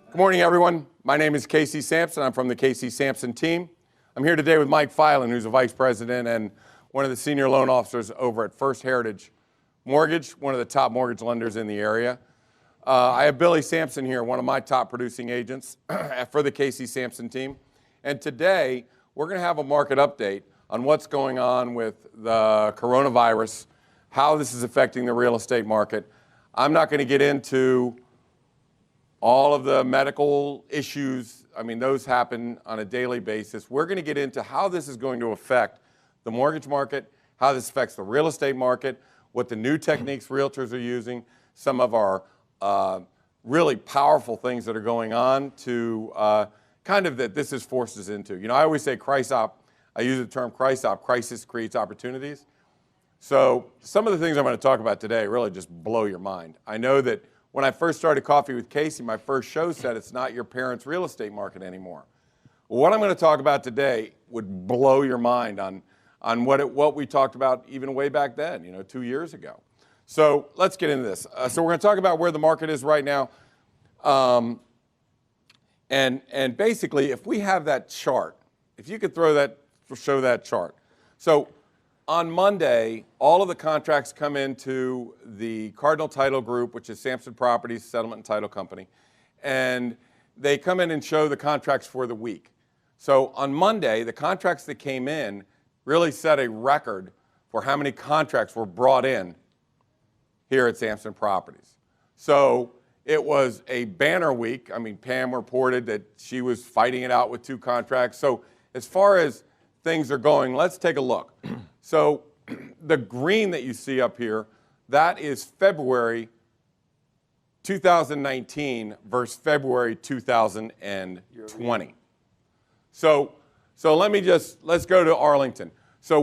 Good morning, everyone. My name is Casey Samson. I'm from the Casey Samson Team. I'm here today with Mike Filan, who's a vice president and one of the senior loan officers over at First Heritage Mortgage, one of the top mortgage lenders in the area. I have Billy Sampson here, one of my top producing agents for the Casey Samson Team. And today, we're going to have a market update on what's going on with the coronavirus, how this is affecting the real estate market. I'm not going to get into all of the medical issues. I mean, those happen on a daily basis. We're going to get into how this is going to affect the mortgage market, how this affects the real estate market, what the new techniques realtors are using, some of our really powerful things that are going on to kind of that this has forced us into. You know, I always say CRISOP. I use the term CRISOP, crisis creates opportunities. So some of the things I'm going to talk about today really just blow your mind. I know that when I first started Coffee with Casey, my first show said it's not your parents' real estate market anymore. Well, what I'm going to talk about today would blow your mind on what we talked about even way back then, you know, 2 years ago. So let's get into this. So we're going to talk about where the market is right now. And basically, if we have that chart, if you could show that chart. So on Monday, all of the contracts come into the Cardinal Title Group, which is Samson Properties, Settlement and Title Company, and they come in and show the contracts for the week. So on Monday, the contracts that came in really set a record for how many contracts were brought in here at Samson Properties. So it was a banner week. I mean, Pam reported that she was fighting it out with 2 contracts. So as far as things are going, let's take a look. So the green that you see up here, that is February 2019 versus February 2020. So let's go to Arlington. So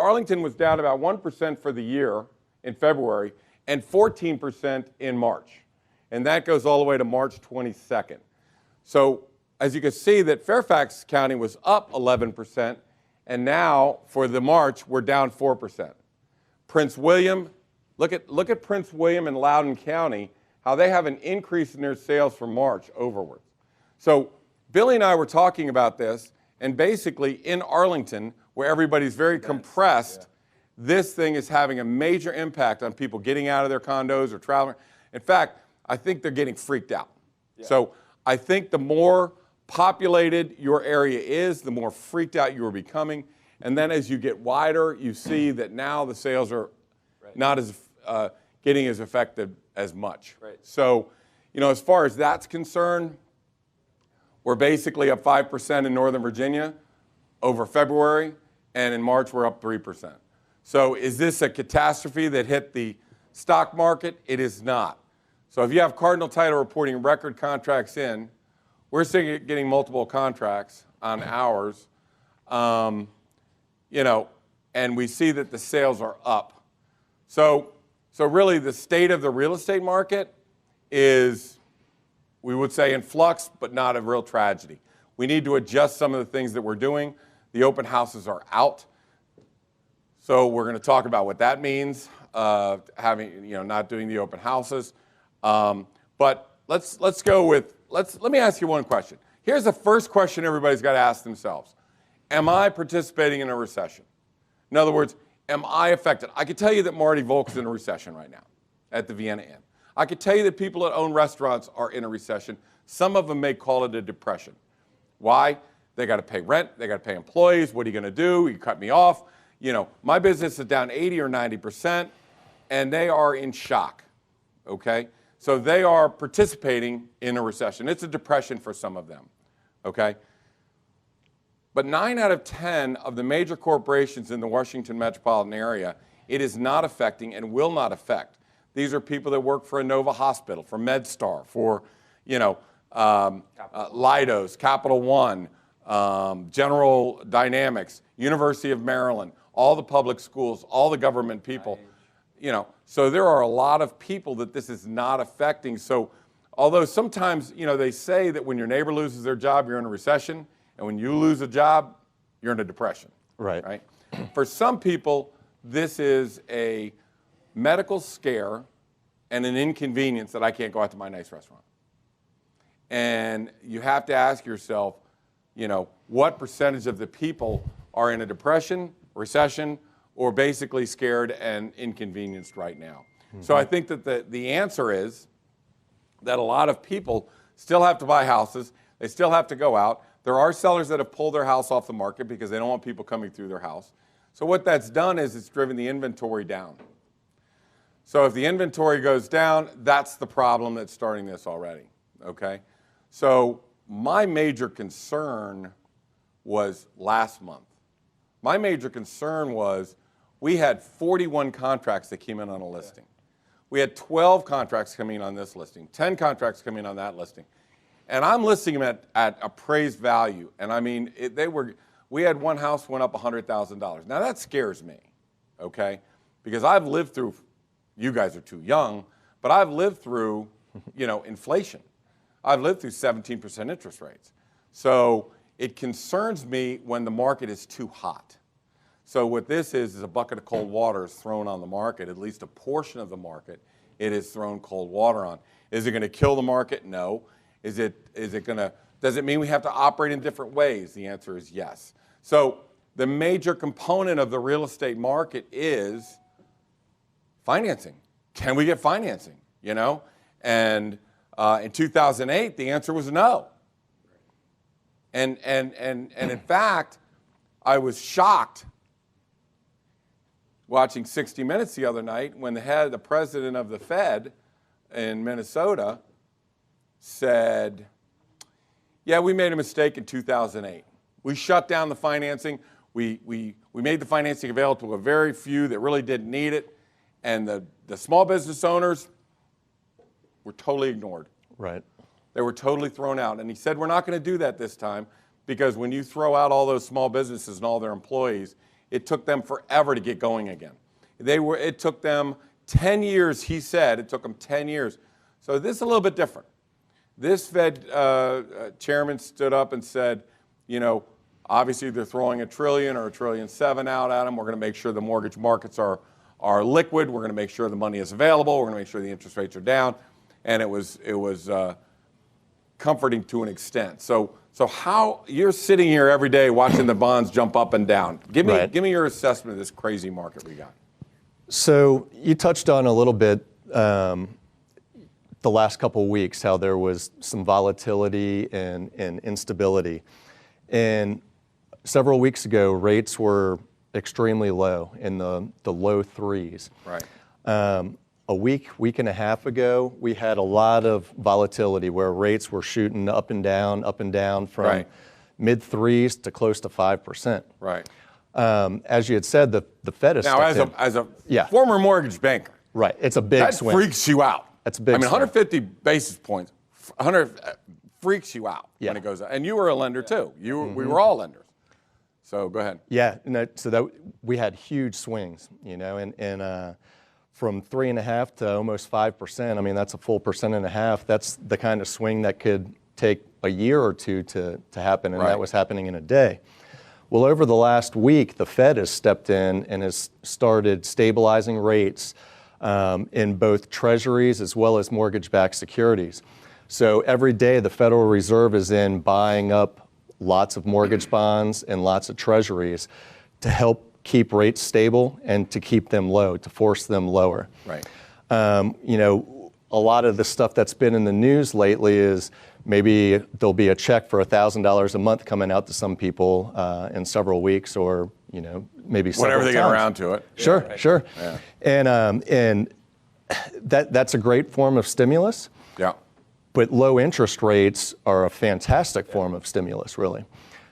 Arlington was down about 1% for the year in February and 14% in March. And that goes all the way to March 22nd. So as you can see that Fairfax County was up 11%, and now for the March, we're down 4%. Prince William, look at Prince William and Loudoun County, how they have an increase in their sales from March overwards. So Billy and I were talking about this, and basically in Arlington, where everybody's very compressed, this thing is having a major impact on people getting out of their condos or traveling. In fact, I think they're getting freaked out. Yeah. So I think the more populated your area is, the more freaked out you are becoming. And then as you get wider, you see that now the sales are not as getting as effective as much. Right. So, you know, as far as that's concerned, we're basically up 5% in Northern Virginia over February, and in March we're up 3%. So is this a catastrophe that hit the stock market? It is not. So if you have Cardinal Title reporting record contracts in, we're seeing getting multiple contracts on ours, you know, and we see that the sales are up. So really the state of the real estate market is, we would say, in flux, but not a real tragedy. We need to adjust some of the things that we're doing. The open houses are out. So we're going to talk about what that means, not doing the open houses. But let's go with, let me ask you one question. Here's the first question everybody's got to ask themselves. Am I participating in a recession? In other words, am I affected? I could tell you that Marty Volk's in a recession right now at the Vienna Inn. I could tell you that people that own restaurants are in a recession. Some of them may call it a depression. Why? They got to pay rent. They got to pay employees. What are you going to do? You cut me off. You know, my business is down 80 or 90%, and they are in shock, okay? So they are participating in a recession. It's a depression for some of them, okay? But 9 out of 10 of the major corporations in the Washington metropolitan area, it is not affecting and will not affect. These are people that work for Inova Hospital, for MedStar, for, you know, Leidos, Capital One, General Dynamics, University of Maryland, all the public schools, all the government people. You know, so there are a lot of people that this is not affecting. So although sometimes, you know, they say that when your neighbor loses their job, you're in a recession, and when you lose a job, you're in a depression. Right? For some people, this is a medical scare and an inconvenience that I can't go out to my nice restaurant. And you have to ask yourself, what percentage of the people are in a depression, recession, or basically scared and inconvenienced right now? So I think that the answer is that a lot of people still have to buy houses. They still have to go out. There are sellers that have pulled their house off the market because they don't want people coming through their house. So what that's done is it's driven the inventory down. So if the inventory goes down, that's the problem that's starting this already, okay? So my major concern was last month. My major concern was we had 41 contracts that came in on a listing. We had 12 contracts coming in on this listing, 10 contracts coming in on that listing. And I'm listing them at appraised value. And I mean, we had one house went up $100,000. Now that scares me, okay? Because I've lived through, you guys are too young, but I've lived through, inflation. I've lived through 17% interest rates. So it concerns me when the market is too hot. So what this is a bucket of cold water is thrown on the market, at least a portion of the market, it is thrown cold water on. Is it going to kill the market? No. Is it going to, does it mean we have to operate in different ways? The answer is yes. So the major component of the real estate market is financing. Can we get financing? And in 2008, the answer was no. And in fact, I was shocked watching 60 Minutes the other night when the president of the Fed in Minnesota said, yeah, we made a mistake in 2008. We shut down the financing. We made the financing available to a very few that really didn't need it. And the small business owners were totally ignored. Right. They were totally thrown out. And he said, we're not going to do that this time because when you throw out all those small businesses and all their employees, it took them forever to get going again. It took them 10 years, he said. It took them 10 years. So this is a little bit different. This Fed chairman stood up and said, obviously they're throwing $1 trillion or $1.7 trillion out at them. We're going to make sure the mortgage markets are liquid. We're going to make sure the money is available. We're going to make sure the interest rates are down. And it was comforting to an extent. So how you're sitting here every day watching the bonds jump up and down. Give me your assessment of this crazy market we got. So you touched on a little bit the last couple of weeks how there was some volatility and instability. And several weeks ago, rates were extremely low, in the low threes. Right. A week and a half ago, we had a lot of volatility where rates were shooting up and down from mid threes to close to 5%. Right. As you had said, the Fed is now as a former mortgage banker. Right. It's a big swing. That freaks you out. That's a big swing. 150 basis points, 100 freaks you out when it goes up. And you were a lender too. We were all lenders. So go ahead. Yeah. So that we had huge swings, and from 3.5 to almost 5%. I mean, that's a full 1.5%. That's the kind of swing that could take a year or two to happen, and that was happening in a day. Well, over the last week, the Fed has stepped in and has started stabilizing rates in both treasuries as well as mortgage-backed securities. So every day, the Federal Reserve is in buying up lots of mortgage bonds and lots of treasuries to help keep rates stable and to keep them low, to force them lower. Right. A lot of the stuff that's been in the news lately is maybe there'll be a check for $1,000 a month coming out to some people in several weeks, or maybe several whenever they get around to it. Sure, yeah, sure. Yeah. And that's a great form of stimulus. Yeah. But low interest rates are a fantastic form of stimulus, really.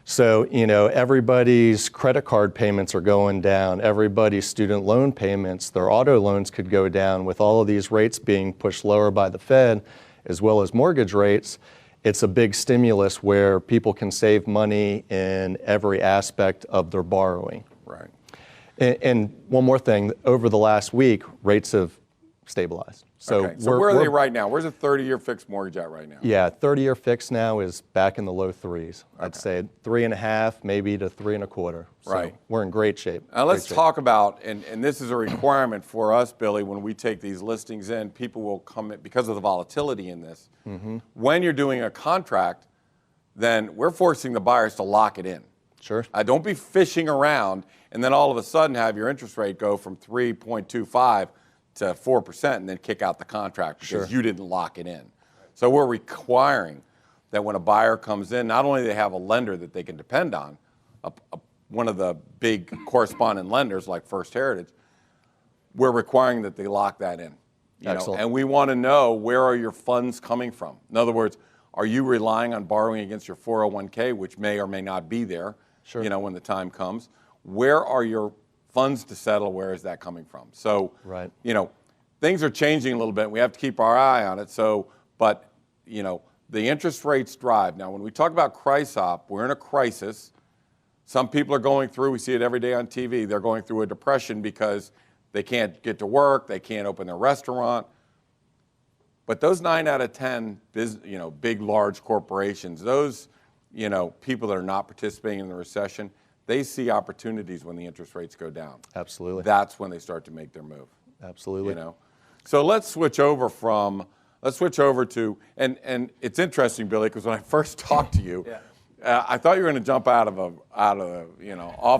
So, everybody's credit card payments are going down. Everybody's student loan payments, their auto loans could go down with all of these rates being pushed lower by the Fed, as well as mortgage rates. It's a big stimulus where people can save money in every aspect of their borrowing. Right. And one more thing, over the last week, rates have stabilized. Okay. So where are they right now? Where's a 30-year fixed mortgage at right now? Yeah, 30-year fixed now is back in the low threes. I'd say 3.5, maybe to 3.25. So Right. we're in great shape. Now let's talk about, and this is a requirement for us, Billy, when we take these listings in, people will come in, because of the volatility in this. When you're doing a contract, then we're forcing the buyers to lock it in. Sure. Don't be fishing around and then all of a sudden have your interest rate go from 3.25 to 4% and then kick out the contract because you didn't lock it in. So we're requiring that when a buyer comes in, not only do they have a lender that they can depend on, one of the big correspondent lenders like First Heritage, we're requiring that they lock that in. Excellent. And we want to know, where are your funds coming from? In other words, are you relying on borrowing against your 401k, which may or may not be there, when the time comes? Where are your funds to settle? Where is that coming from? So, things are changing a little bit. We have to keep our eye on it. So, but, the interest rates drive. Now, when we talk about CRISOP, we're in a crisis. Some people are going through, we see it every day on TV, they're going through a depression because they can't get to work, they can't open their restaurant. But those 9 out of 10 big, large corporations, those people that are not participating in the recession, they see opportunities when the interest rates go down. Absolutely. That's when they start to make their move. Absolutely. So let's switch over to, and it's interesting, Billy, because when I first talked to you, I thought you were going to jump off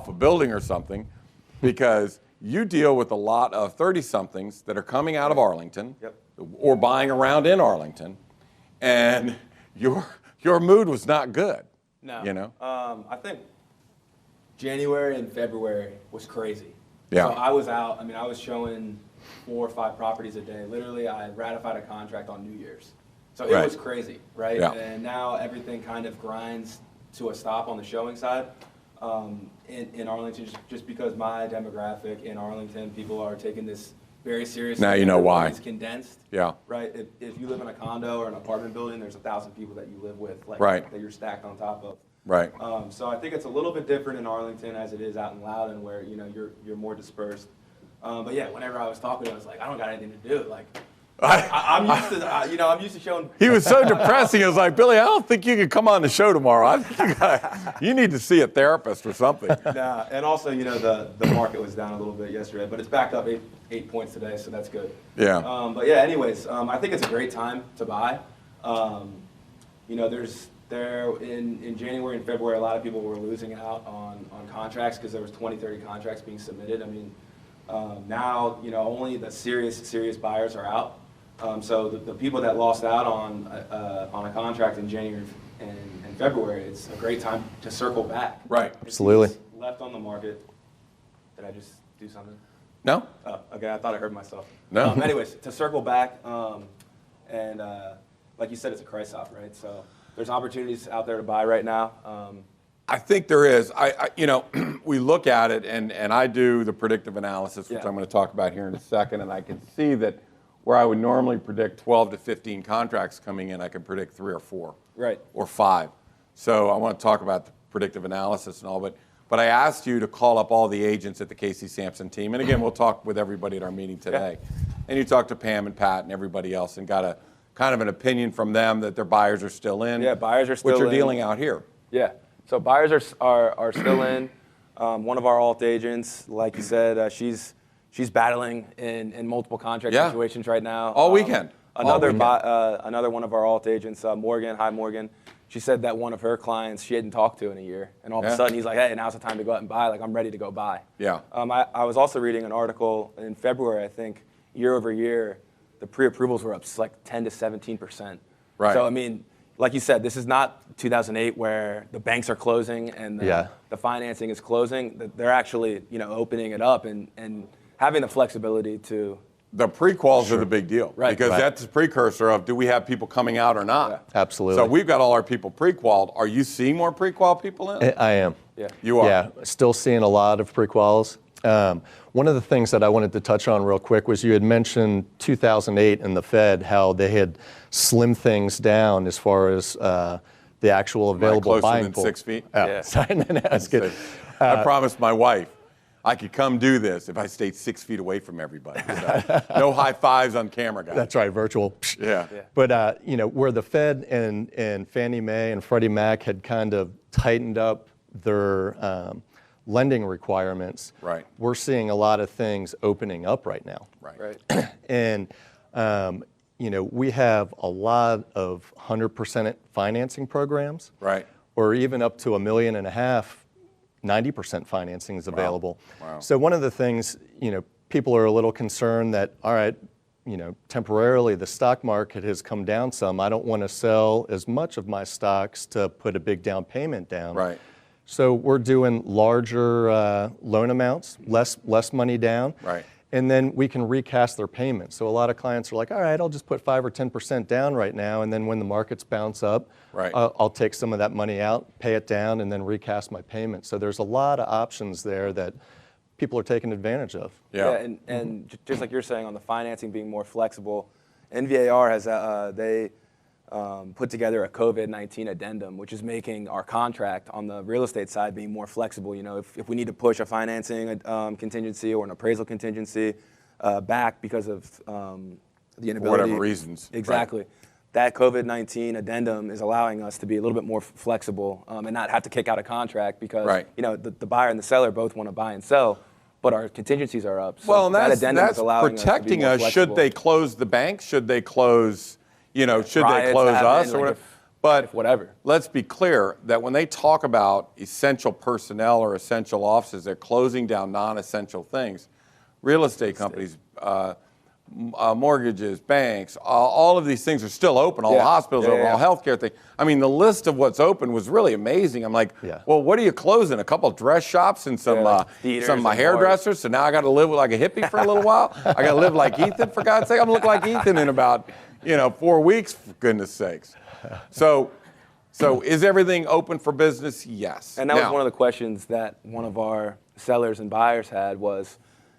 a building or something, because you deal with a lot of 30-somethings that are coming out of Arlington or buying around in Arlington, and your mood was not good. No. I think January and February was crazy. Yeah. So I was out. I mean, I was showing 4 or 5 properties a day. Literally, I ratified a contract on New Year's. So it was crazy, right? Yeah. And now everything kind of grinds to a stop on the showing side. In Arlington, just because my demographic in Arlington, people are taking this very seriously. Now you know why. It's condensed. Yeah. Right. If you live in a condo or an apartment building, there's 1,000 people that you live with, that you're stacked on top of. Right. So I think it's a little bit different in Arlington as it is out in Loudoun, where you're more dispersed. But yeah, whenever I was talking, I was like, I don't got anything to do. Like, I'm used to showing. He was so depressing. He was like, Billy, I don't think you can come on the show tomorrow. I think you need to see a therapist or something. Nah, and also, the market was down a little bit yesterday, but it's back up 8 points today, so that's good. Yeah. But yeah, anyways, I think it's a great time to buy. In January and February, a lot of people were losing out on contracts because there was 20, 30 contracts being submitted. I mean, now, only the serious buyers are out. So the people that lost out on a contract in January and February, it's a great time to circle back. Right. Absolutely. Left on the market. Did I just do something? No? Oh, okay, I thought I heard myself. No. Anyways, to circle back, and like you said, it's a CRISOP, right? So there's opportunities out there to buy right now. I think there is. We look at it, and I do the predictive analysis, which I'm going to talk about here in a second, and I can see that where I would normally predict 12 to 15 contracts coming in, I can predict 3 or 4, right, or 5. So I want to talk about the predictive analysis and all, but I asked you to call up all the agents at the Casey Samson Team, and again, we'll talk with everybody at our meeting today. And you talked to Pam and Pat and everybody else, and got a kind of an opinion from them that their buyers are still in. Yeah, buyers are still in. Which are dealing out here. Yeah. So buyers are still in. One of our alt agents, like you said, she's battling in multiple contract situations right now. All weekend. Another one of our alt agents, Morgan. Hi, Morgan. She said that one of her clients she hadn't talked to in a year, and all of a sudden he's like, "Hey, now's the time to go out and buy. Like, I'm ready to go buy." Yeah. I was also reading an article in February. I think year over year, the pre-approvals were up like 10 to 17%. Right. So I mean, like you said, this is not 2008 where the banks are closing and the financing is closing. They're actually opening it up and having the flexibility to. The pre-quals are the big deal, right? Because that's the precursor of, do we have people coming out or not? Yeah. Absolutely. So we've got all our people pre-qualed. Are you seeing more pre-qual people in? I am. Yeah. You are? Yeah, still seeing a lot of pre-quals. One of the things that I wanted to touch on real quick was you had mentioned 2008 and the Fed, how they had slimmed things down as far as the actual available closer buying than pool. 6 feet? Oh, sorry, no, that's good. I promised my wife, I could come do this if I stayed 6 feet away from everybody. So, no high fives on camera, guys. That's right, virtual. Yeah. But where the Fed and Fannie Mae and Freddie Mac had kind of tightened up their lending requirements, Right. we're seeing a lot of things opening up right now. Right. And we have a lot of 100% financing programs, Right. or even up to $1.5 million, 90% financing is available. Wow. So one of the things, people are a little concerned that, all right, temporarily the stock market has come down some. I don't want to sell as much of my stocks to put a big down payment down. Right. So we're doing larger loan amounts, less money down. Right. And then we can recast their payments. So a lot of clients are like, all right, I'll just put 5 or 10% down right now, and then when the markets bounce up, Right. I'll take some of that money out, pay it down, and then recast my payment. So there's a lot of options there that people are taking advantage of. Yeah. And just like you're saying on the financing being more flexible, NVAR has put together a COVID-19 addendum, which is making our contract on the real estate side being more flexible. If we need to push a financing contingency or an appraisal contingency back because of the inability. For whatever reasons. Exactly. Right. That COVID-19 addendum is allowing us to be a little bit more flexible and not have to kick out a contract because Right. The buyer and the seller both want to buy and sell, but our contingencies are up. So Well, and that that's addendum is allowing protecting us to be more us. Should flexible. they close the bank? Should they close, should they riots close happen, us or like whatever? if But whatever. let's be clear that when they talk about essential personnel or essential offices, they're closing down non-essential things. Real estate companies, mortgages, banks, all of these things are still open. All the hospitals are open, all healthcare things. I mean, the list of what's open was really amazing. I'm like, well, what are you closing? A couple of dress shops and some of my hairdressers. So now I got to live like a hippie for a little while. I got to live like Ethan, for God's sake. I'm gonna look like Ethan in about 4 weeks, for goodness sakes. So is everything open for business? Yes. And that was one of the questions that one of our sellers and buyers had was,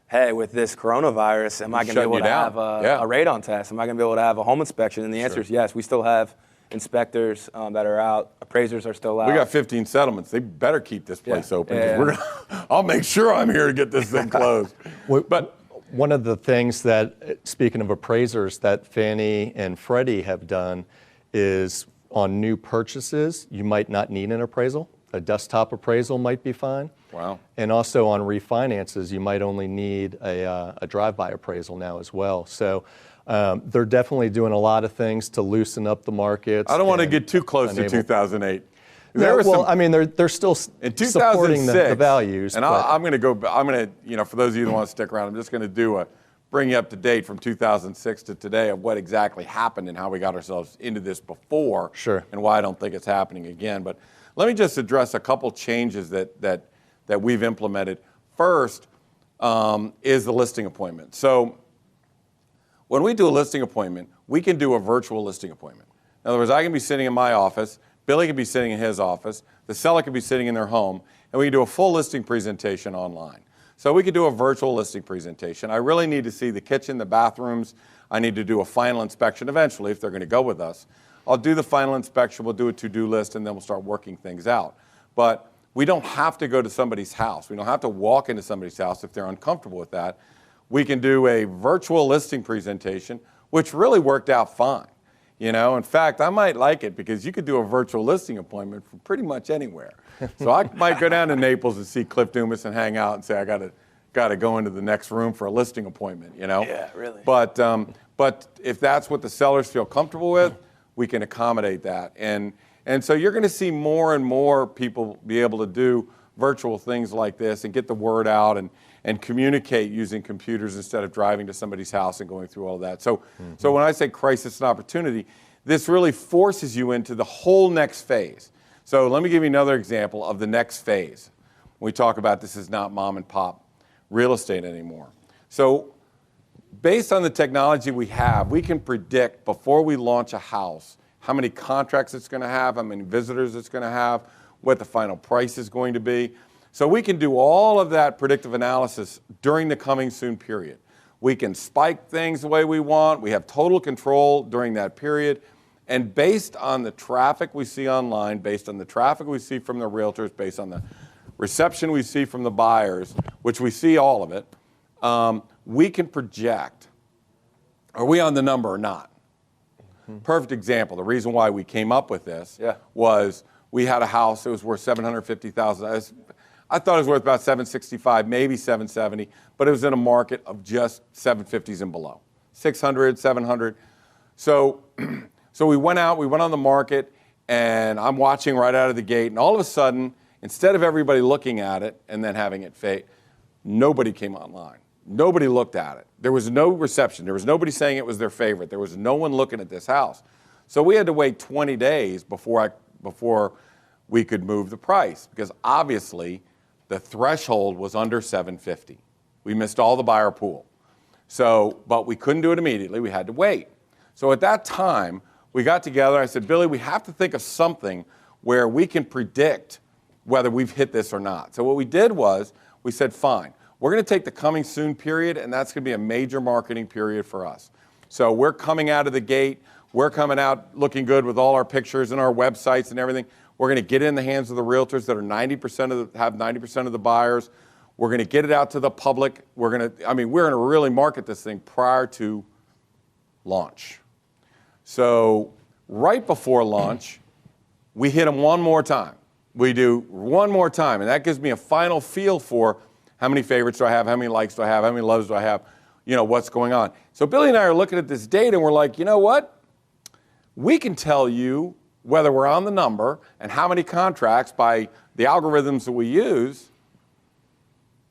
hey, with this coronavirus, am I going to be able to have a radon test? Am I going to be able to have a home inspection? And the answer is yes. We still have inspectors that are out. Appraisers are still out. We got 15 settlements. They better keep this place open. I'll make sure I'm here to get this thing closed. But one of the things that, speaking of appraisers, that Fannie and Freddie have done is on new purchases, you might not need an appraisal. A desktop appraisal might be fine. Wow. And also on refinances, you might only need a drive-by appraisal now as well. So they're definitely doing a lot of things to loosen up the markets. I don't want to get too close to 2008. They're still supporting the values. And I'm going to for those of you that want to stick around, I'm just going to bring you up to date from 2006 to today of what exactly happened and how we got ourselves into this before. Sure. And why I don't think it's happening again. But let me just address a couple changes that we've implemented. First is the listing appointment. So when we do a listing appointment, we can do a virtual listing appointment. In other words, I can be sitting in my office, Billy can be sitting in his office, the seller can be sitting in their home, and we can do a full listing presentation online. So we could do a virtual listing presentation. I really need to see the kitchen, the bathrooms. I need to do a final inspection eventually if they're going to go with us. I'll do the final inspection, we'll do a to-do list, and then we'll start working things out. But we don't have to go to somebody's house. We don't have to walk into somebody's house if they're uncomfortable with that. We can do a virtual listing presentation, which really worked out fine. In fact, I might like it because you could do a virtual listing appointment from pretty much anywhere. So I might go down to Naples and see Cliff Dumas and hang out and say, I got to go into the next room for a listing appointment, Yeah, really. But if that's what the sellers feel comfortable with, we can accommodate that. And so you're going to see more and more people be able to do virtual things like this and get the word out and communicate using computers instead of driving to somebody's house and going through all that. So when I say crisis and opportunity, this really forces you into the whole next phase. So let me give you another example of the next phase. We talk about this is not mom and pop real estate anymore. So based on the technology we have, we can predict before we launch a house how many contracts it's going to have, how many visitors it's going to have, what the final price is going to be. So we can do all of that predictive analysis during the coming soon period. We can spike things the way we want. We have total control during that period. And based on the traffic we see online, based on the traffic we see from the realtors, based on the reception we see from the buyers, which we see all of it, we can project, are we on the number or not? Perfect example. The reason why we came up with this was we had a house, it was worth $750,000. I thought it was worth about $765, maybe $770, but it was in a market of just $750s and below, $600, $700. So we went on the market, and I'm watching right out of the gate, and all of a sudden, instead of everybody looking at it and then having it fade, nobody came online. Nobody looked at it. There was no reception. There was nobody saying it was their favorite. There was no one looking at this house. So we had to wait 20 days before we could move the price, because obviously the threshold was under $750. We missed all the buyer pool. But we couldn't do it immediately. We had to wait. So at that time, we got together. I said, Billy, we have to think of something where we can predict whether we've hit this or not. So what we did was we said, fine. We're going to take the coming soon period, and that's going to be a major marketing period for us. So we're coming out of the gate. We're coming out looking good with all our pictures and our websites and everything. We're going to get it in the hands of the realtors that are have 90% of the buyers. We're going to get it out to the public. We're going to really market this thing prior to launch. So right before launch, we hit them one more time. We do one more time, and that gives me a final feel for how many favorites do I have, how many likes do I have, how many loves do I have, what's going on. So Billy and I are looking at this data, and we're like, you know what? We can tell you whether we're on the number and how many contracts by the algorithms that we use.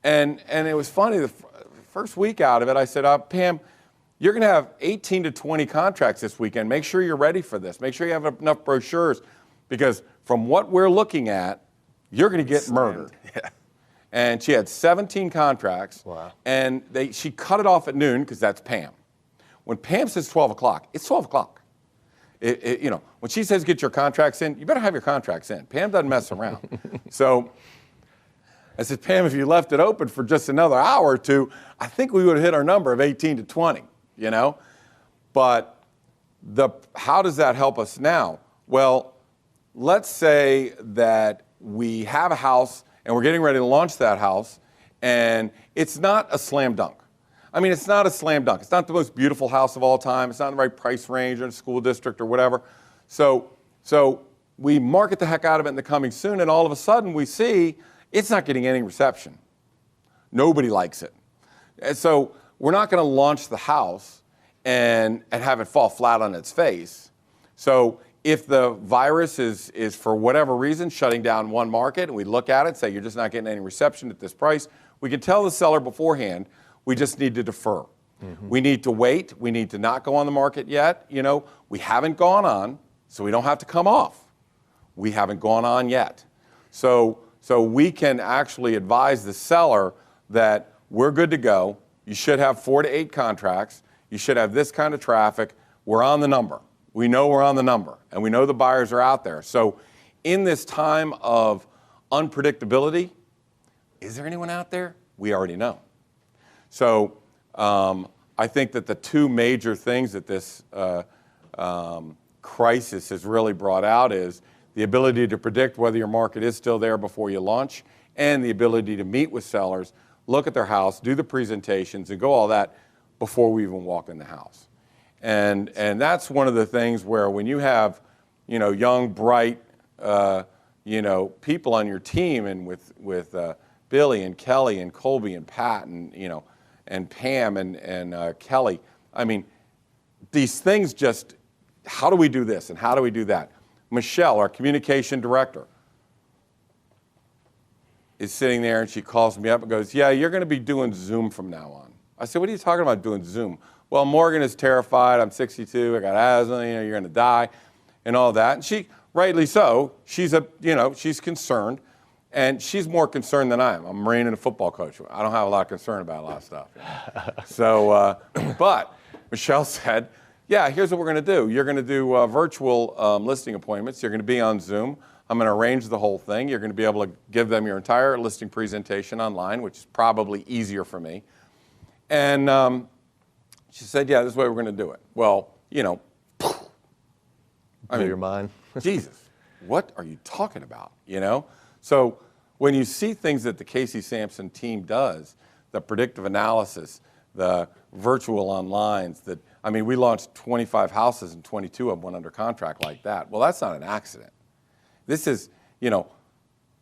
And it was funny, the first week out of it, I said, Pam, you're going to have 18 to 20 contracts this weekend. Make sure you're ready for this. Make sure you have enough brochures, because from what we're looking at, you're going to get murdered. Yeah. And she had 17 contracts. Wow. And she cut it off at noon, because that's Pam. When Pam says 12 o'clock, it's 12 o'clock. When she says get your contracts in, you better have your contracts in. Pam doesn't mess around. So I said, Pam, if you left it open for just another hour or two, I think we would have hit our number of 18 to 20, But how does that help us now? Well, let's say that we have a house and we're getting ready to launch that house, and it's not a slam dunk. It's not a slam dunk. It's not the most beautiful house of all time. It's not in the right price range or school district or whatever. So we market the heck out of it in the coming soon, and all of a sudden we see it's not getting any reception. Nobody likes it. And so we're not going to launch the house and have it fall flat on its face. So if the virus is for whatever reason shutting down one market, and we look at it and say you're just not getting any reception at this price, we can tell the seller beforehand, we just need to defer. Mm-hmm. We need to wait. We need to not go on the market yet. We haven't gone on, so we don't have to come off. We haven't gone on yet. So we can actually advise the seller that we're good to go. You should have 4 to 8 contracts. You should have this kind of traffic. We're on the number. We know we're on the number, and we know the buyers are out there. So in this time of unpredictability, is there anyone out there? We already know. So I think that the two major things that this crisis has really brought out is the ability to predict whether your market is still there before you launch, and the ability to meet with sellers, look at their house, do the presentations, and go all that before we even walk in the house. And that's one of the things where when you have, young, bright, people on your team, and with Billy and Kelly and Colby and Pat and Pam and Kelly, these things just, how do we do this and how do we do that? Michelle, our communication director, is sitting there, and she calls me up and goes, yeah, you're going to be doing Zoom from now on. I said, what are you talking about doing Zoom? Well, Morgan is terrified. I'm 62. I got asthma. You're going to die, and all that. And she, rightly so, she's concerned, and she's more concerned than I am. I'm a Marine and a football coach. I don't have a lot of concern about a lot of stuff. So, but Michelle said, yeah, here's what we're going to do. You're going to do virtual listing appointments. You're going to be on Zoom. I'm going to arrange the whole thing. You're going to be able to give them your entire listing presentation online, which is probably easier for me. And she said, yeah, this is the way we're going to do it. Well, Blew your mind. Jesus, what are you talking about, So when you see things that the Casey Samson team does, the predictive analysis, the virtual onlines, I mean, we launched 25 houses and 22 of them went under contract like that. Well, that's not an accident. This is,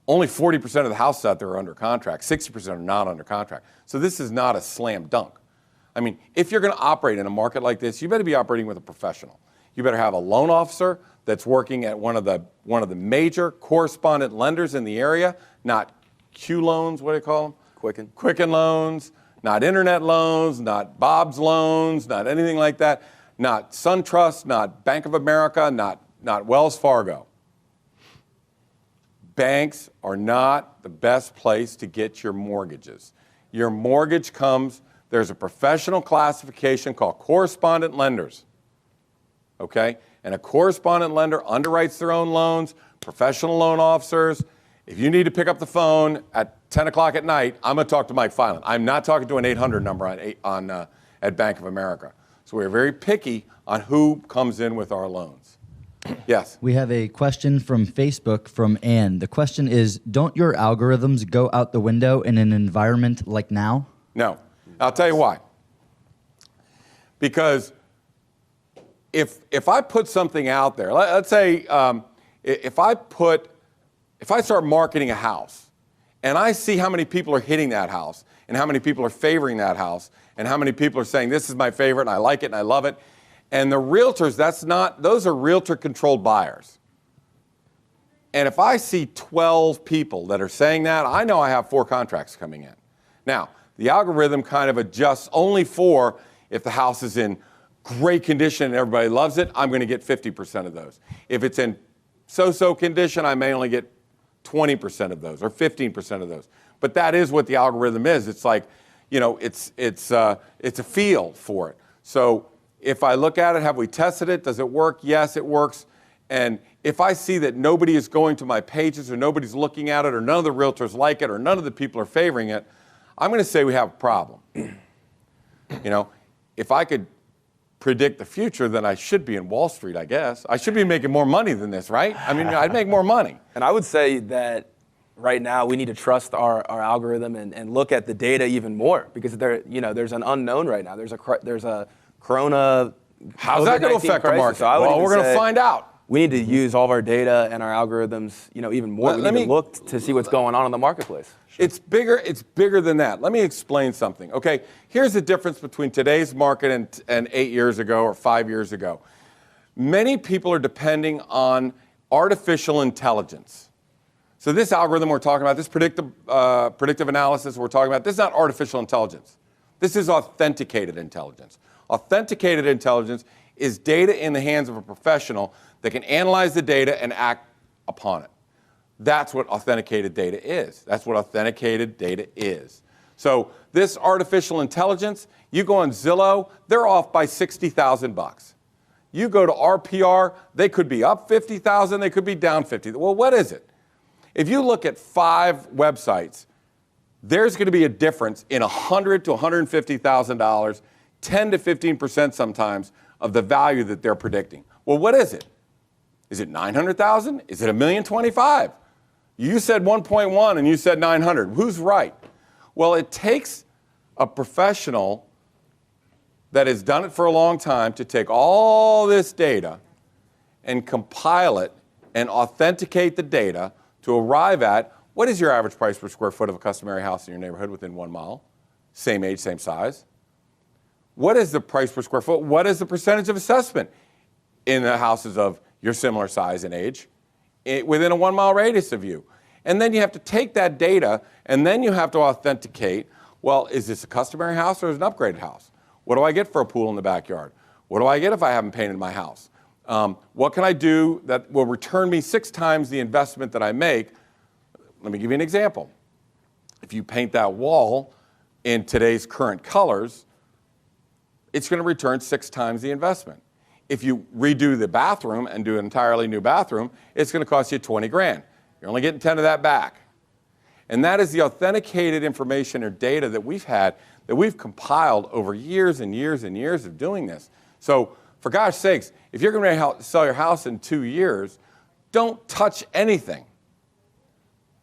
only 40% of the houses out there are under contract. 60% are not under contract. So this is not a slam dunk. I mean, if you're going to operate in a market like this, you better be operating with a professional. You better have a loan officer that's working at one of the major correspondent lenders in the area, not Q loans, what do you call them? Quicken loans, not internet loans, not Bob's loans, not anything like that, not SunTrust, not Bank of America, not Wells Fargo. Banks are not the best place to get your mortgages. Your mortgage there's a professional classification called correspondent lenders, okay? And a correspondent lender underwrites their own loans, professional loan officers. If you need to pick up the phone at 10 o'clock at night, I'm going to talk to Mike Filan. I'm not talking to an 800 number at Bank of America. So we're very picky on who comes in with our loans. Yes? We have a question from Facebook from Ann. The question is, don't your algorithms go out the window in an environment like now? No. I'll tell you why. Because if I put something out there, let's say if I start marketing a house and I see how many people are hitting that house and how many people are favoring that house and how many people are saying this is my favorite and I like it and I love it, and the realtors, those are realtor controlled buyers. And if I see 12 people that are saying that, I know I have 4 contracts coming in. Now, the algorithm kind of adjusts only for if the house is in great condition and everybody loves it, I'm going to get 50% of those. If it's in so-so condition, I may only get 20% of those or 15% of those. But that is what the algorithm is. It's like, it's a feel for it. So if I look at it, have we tested it? Does it work? Yes, it works. And if I see that nobody is going to my pages or nobody's looking at it or none of the realtors like it or none of the people are favoring it, I'm going to say we have a problem. If I could predict the future, then I should be in Wall Street, I guess. I should be making more money than this, right? I mean, I'd make more money. And I would say that right now we need to trust our algorithm and look at the data even more because there's an unknown right now. There's a Corona. How's that going to affect the market? So well, we're going to find out. We need to use all of our data and our algorithms, even more. We need to look to see what's going on in the marketplace. Sure. It's bigger than that. Let me explain something. Okay, here's the difference between today's market and 8 years ago or 5 years ago. Many people are depending on artificial intelligence. So this algorithm we're talking about, this predictive analysis we're talking about, this is not artificial intelligence. This is authenticated intelligence. Authenticated intelligence is data in the hands of a professional that can analyze the data and act upon it. That's what authenticated data is. That's what authenticated data is. So this artificial intelligence, you go on Zillow, they're off by $60,000. You go to RPR, they could be up 50,000, they could be down 50. Well, what is it? If you look at 5 websites, there's going to be a difference in $100,000 to $150,000, 10 to 15% sometimes of the value that they're predicting. Well, what is it? Is it 900,000? Is it $1,025,000? You said 1.1 and you said 900. Who's right? Well, it takes a professional that has done it for a long time to take all this data and compile it and authenticate the data to arrive at what is your average price per square foot of a customary house in your neighborhood within 1 mile? Same age, same size. What is the price per square foot? What is the percentage of assessment in the houses of your similar size and age within a 1 mile radius of you? And then you have to take that data and then you have to authenticate, well, is this a customary house or is it an upgraded house? What do I get for a pool in the backyard? What do I get if I haven't painted my house? What can I do that will return me 6 times the investment that I make? Let me give you an example. If you paint that wall in today's current colors, it's going to return 6 times the investment. If you redo the bathroom and do an entirely new bathroom, it's going to cost you 20 grand. You're only getting 10 of that back. And that is the authenticated information or data that we've had, that we've compiled over years and years and years of doing this. So for gosh sakes, if you're going to sell your house in 2 years, don't touch anything.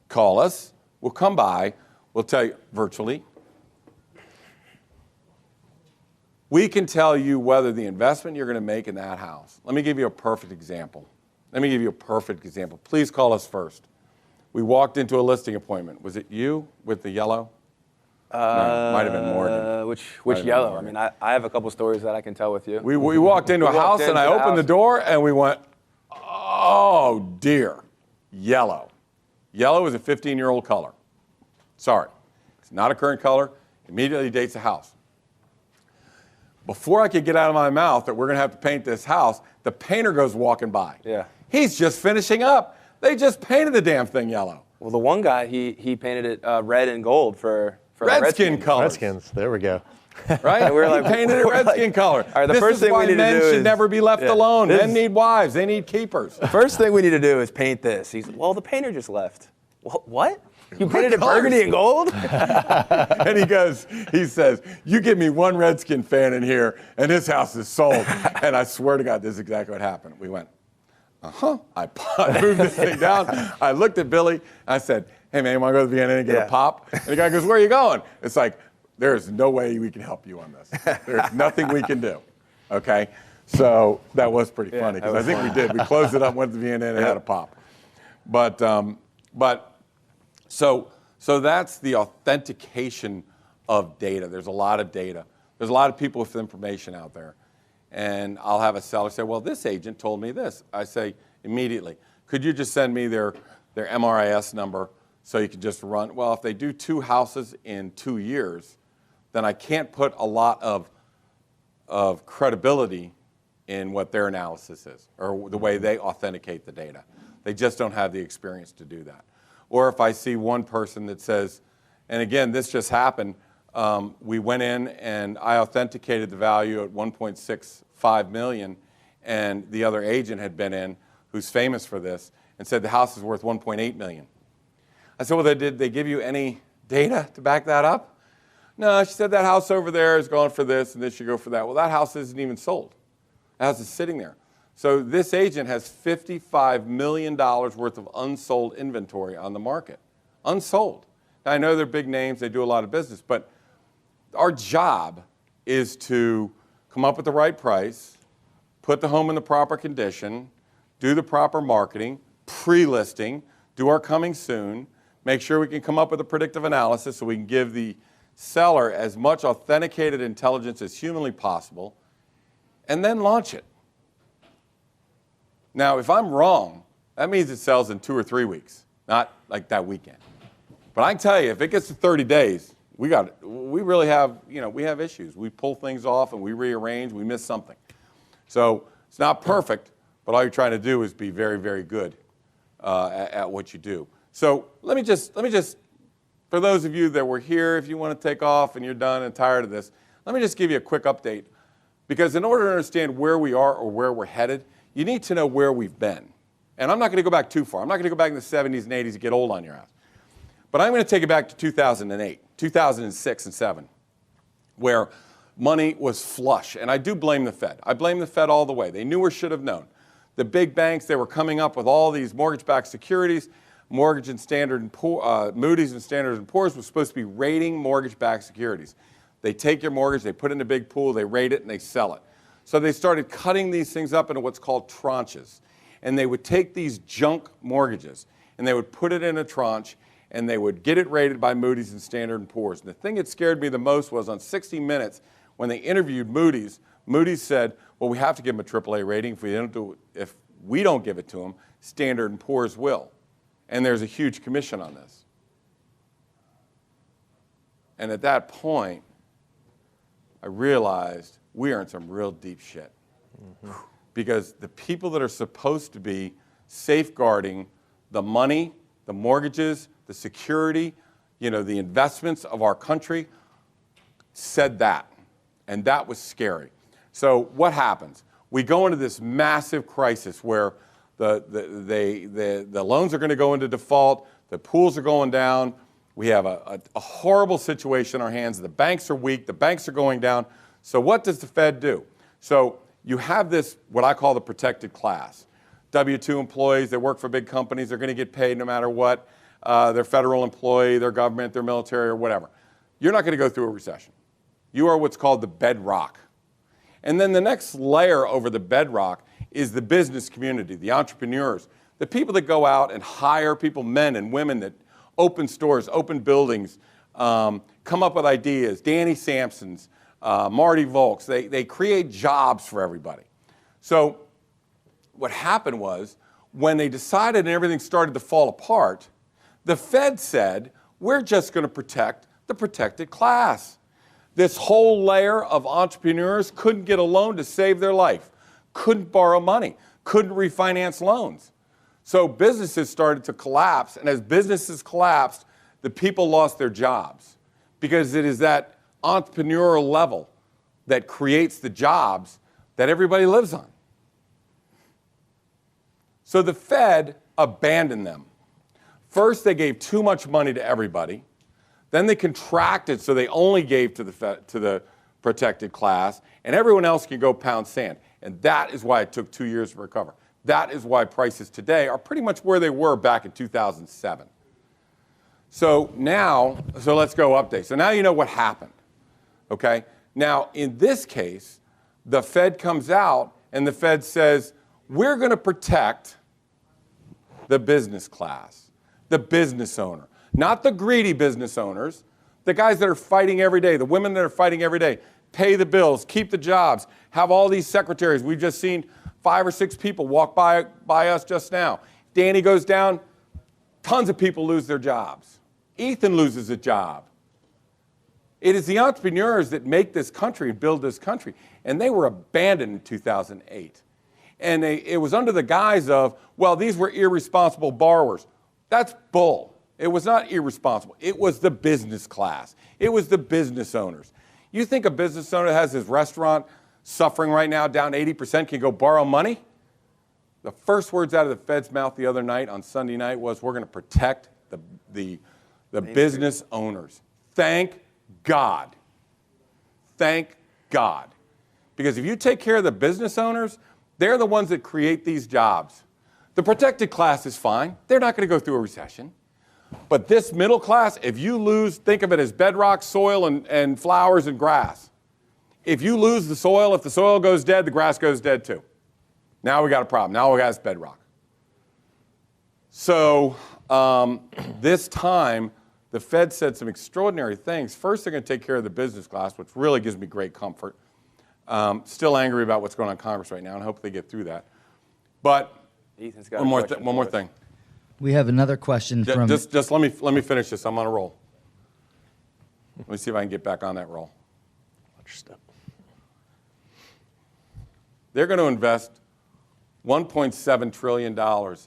Call us, will come by, will tell you virtually. We can tell you whether the investment you're going to make in that house. Let me give you a perfect example. Please call us first. We walked into a listing appointment. Was it you with the yellow? No, might have been Morgan. Which yellow? I mean, I have a couple stories that I can tell with you. We walked into a house, and I opened the door, and we went, oh, dear, yellow. Yellow is a 15-year-old color. Sorry. It's not a current color. Immediately dates the house. Before I could get out of my mouth that we're going to have to paint this house, the painter goes walking by. Yeah. He's just finishing up. They just painted the damn thing yellow. Well, the one guy, he painted it red and gold for Redskin colors. Redskins, there we go. Right? And we're like, he painted it Redskin color. All right, the this first is thing why we need to men do should is, never be left alone. Men need wives. They need keepers. The first thing we need to do is paint this. He's, well, the painter just left. What? You painted it burgundy and gold? And he says, you give me one Redskin fan in here, and this house is sold. And I swear to God, this is exactly what happened. We went, I moved this thing down. I looked at Billy, and I said, hey, man, you want to go to the Vienna and get a pop? And the guy goes, where are you going? It's like, there's no way we can help you on this. There's nothing we can do. Okay? So that was pretty funny, because I think we did. We closed it up, went to the Vienna and had a pop. So that's the authentication of data. There's a lot of data. There's a lot of people with information out there. And I'll have a seller say, well, this agent told me this. I say immediately, could you just send me their MRIS number so you can just run? Well, if they do 2 houses in 2 years, then I can't put a lot of credibility in what their analysis is or the way they authenticate the data. They just don't have the experience to do that. Or if I see one person that says, and again, this just happened, we went in and I authenticated the value at $1.65 million, and the other agent had been in, who's famous for this, and said the house is worth $1.8 million. I said, well, did they give you any data to back that up? No, she said that house over there is going for this and this should go for that. Well, that house isn't even sold. The house is sitting there. So this agent has $55 million worth of unsold inventory on the market. Unsold. Now, I know they're big names, they do a lot of business, but our job is to come up with the right price, put the home in the proper condition, do the proper marketing, pre-listing, do our coming soon, make sure we can come up with a predictive analysis so we can give the seller as much authenticated intelligence as humanly possible, and then launch it. Now, if I'm wrong, that means it sells in 2 or 3 weeks, not like that weekend. But I can tell you, if it gets to 30 days, we really have, we have issues. We pull things off and we rearrange, we miss something. So it's not perfect, but all you're trying to do is be very, very good at what you do. So let me just, for those of you that were here, if you want to take off and you're done and tired of this, let me just give you a quick update. Because in order to understand where we are or where we're headed, you need to know where we've been. And I'm not going to go back too far. I'm not going to go back in the 70s and 80s and get old on your ass. But I'm going to take it back to 2008, 2006 and 7, where money was flush. And I do blame the Fed. I blame the Fed all the way. They knew or should have known. The big banks, they were coming up with all these mortgage-backed securities. Moody's and Standard & Poor's was supposed to be rating mortgage-backed securities. They take your mortgage, they put it in a big pool, they rate it, and they sell it. So they started cutting these things up into what's called tranches. And they would take these junk mortgages, and they would put it in a tranche, and they would get it rated by Moody's and Standard & Poor's. And the thing that scared me the most was on 60 Minutes, when they interviewed Moody's, Moody's said, well, we have to give them a AAA rating. If we don't give it to them, Standard & Poor's will. And there's a huge commission on this. And at that point, I realized we are in some real deep shit. Mm-hmm. Because the people that are supposed to be safeguarding the money, the mortgages, the security, the investments of our country said that. And that was scary. So what happens? We go into this massive crisis where the loans are going to go into default, the pools are going down, we have a horrible situation in our hands, the banks are weak, the banks are going down. So what does the Fed do? So you have this, what I call the protected class. W-2 employees that work for big companies, they're going to get paid no matter what. their federal employee, their government, their military, or whatever. You're not going to go through a recession. You are what's called the bedrock. And then the next layer over the bedrock is the business community, the entrepreneurs, the people that go out and hire people, men and women that open stores, open buildings, come up with ideas. Danny Samsons, Marty Volks, they create jobs for everybody. So what happened was, when they decided and everything started to fall apart, the Fed said, we're just going to protect the protected class. This whole layer of entrepreneurs couldn't get a loan to save their life, couldn't borrow money, couldn't refinance loans. So businesses started to collapse, and as businesses collapsed, the people lost their jobs, because it is that entrepreneurial level that creates the jobs that everybody lives on. So the Fed abandoned them. First, they gave too much money to everybody. Then they contracted, so they only gave to the protected class, and everyone else can go pound sand. And that is why it took 2 years to recover. That is why prices today are pretty much where they were back in 2007. So let's go update. So now you know what happened, okay? Now, in this case, the Fed comes out and the Fed says, we're going to protect the business class, the business owner, not the greedy business owners, the guys that are fighting every day, the women that are fighting every day, pay the bills, keep the jobs, have all these secretaries. We've just seen 5 or 6 people walk by us just now. Danny goes down, tons of people lose their jobs. Ethan loses a job. It is the entrepreneurs that make this country and build this country, and they were abandoned in 2008. And it was under the guise of, well, these were irresponsible borrowers. That's bull. It was not irresponsible. It was the business class. It was the business owners. You think a business owner that has his restaurant suffering right now, down 80%, can go borrow money? The first words out of the Fed's mouth the other night on Sunday night was, we're going to protect the business owners. Thank God. Thank God. Because if you take care of the business owners, they're the ones that create these jobs. The protected class is fine. They're not going to go through a recession. But this middle class, if you lose, think of it as bedrock, soil, and flowers and grass. If you lose the soil, if the soil goes dead, the grass goes dead too. Now we got a problem. Now we got this bedrock. So this time, the Fed said some extraordinary things. First, they're going to take care of the business class, which really gives me great comfort. Still angry about what's going on in Congress right now, and hope they get through that. But Ethan's got one more thing. We have another question from... Just let me finish this. I'm on a roll. Let me see if I can get back on that roll. Watch your step. They're going to invest $1.7 trillion.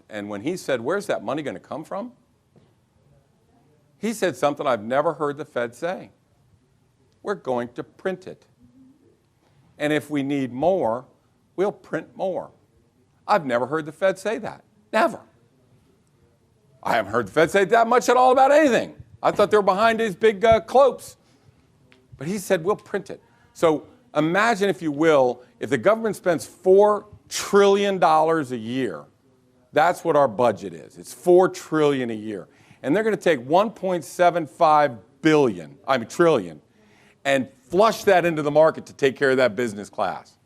And when he said, where's that money going to come from? He said something I've never heard the Fed say. We're going to print it. And if we need more, we'll print more. I've never heard the Fed say that. Never. I haven't heard the Fed say that much at all about anything. I thought they were behind these big cloaks. But he said, we'll print it. So imagine, if you will, if the government spends $4 trillion a year, that's what our budget is. It's $4 trillion a year. And they're going to take $1.75 trillion, and flush that into the market to take care of that business class.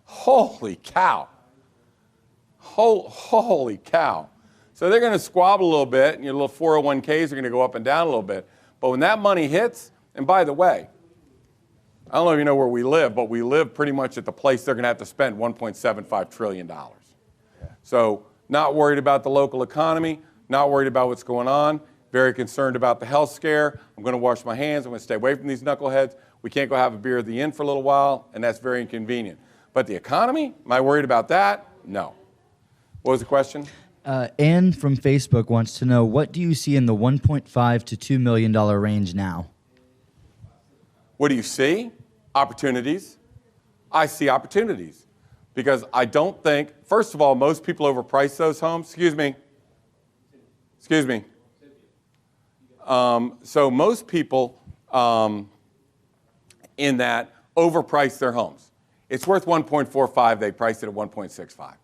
Holy cow. Holy cow. So they're going to squabble a little bit, and your little 401ks are going to go up and down a little bit. But when that money hits, and by the way, I don't know if you know where we live, but we live pretty much at the place they're going to have to spend $1.75 trillion. Yeah. So not worried about the local economy, not worried about what's going on, very concerned about the health scare. I'm going to wash my hands. I'm going to stay away from these knuckleheads. We can't go have a beer at the inn for a little while, and that's very inconvenient. But the economy, am I worried about that? No. What was the question? Ann from Facebook wants to know, what do you see in the $1.5 to $2 million range now? What do you see? Opportunities. I see opportunities. Because I don't think, first of all, most people overprice those homes. Excuse me. So most people in that overprice their homes. It's worth 1.45, they priced it at 1.65.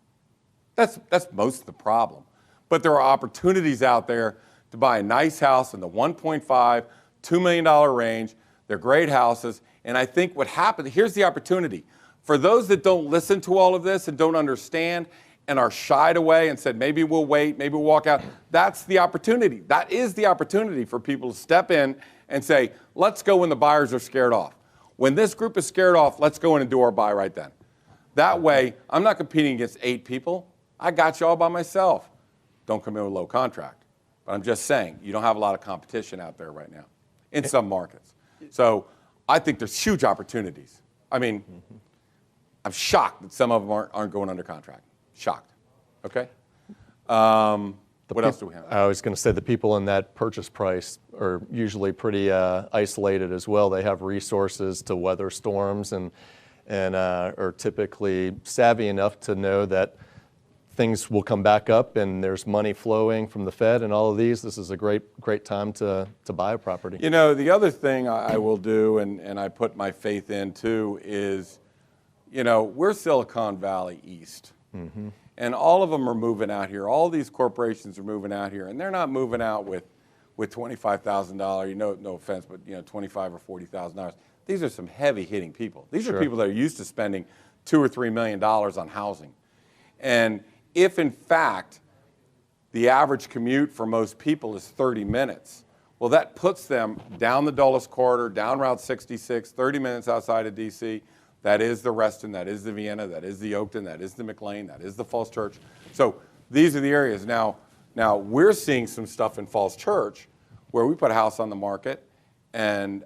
That's most of the problem. But there are opportunities out there to buy a nice house in the $1.5, $2 million range. They're great houses. And I think what happened, here's the opportunity. For those that don't listen to all of this and don't understand and are shied away and said, maybe we'll wait, maybe we'll walk out, that's the opportunity. That is the opportunity for people to step in and say, let's go when the buyers are scared off. When this group is scared off, let's go in and do our buy right then. That way, I'm not competing against 8 people. I got you all by myself. Don't come in with a low contract. But I'm just saying, you don't have a lot of competition out there right now in some markets. So I think there's huge opportunities. I mean, I'm shocked that some of them aren't going under contract. Shocked. Okay? What else do we have? I was going to say the people in that purchase price are usually pretty isolated as well. They have resources to weather storms and are typically savvy enough to know that things will come back up and there's money flowing from the Fed and all of these. This is a great time to buy a property. You know, the other thing I will do, and I put my faith in too, is, you know, we're Silicon Valley East. Mm-hmm. And all of them are moving out here. All these corporations are moving out here, and they're not moving out with $25,000. You know, no offense, but you know, $25,000 or $40,000. These are some heavy-hitting people. These are people that are used to spending $2 or $3 million on housing. And if in fact the average commute for most people is 30 minutes, well, that puts them down the Dulles corridor, down Route 66, 30 minutes outside of D.C. That is the Reston, that is the Vienna, that is the Oakton, that is the McLean, that is the Falls Church. So these are the areas. Now we're seeing some stuff in Falls Church where we put a house on the market and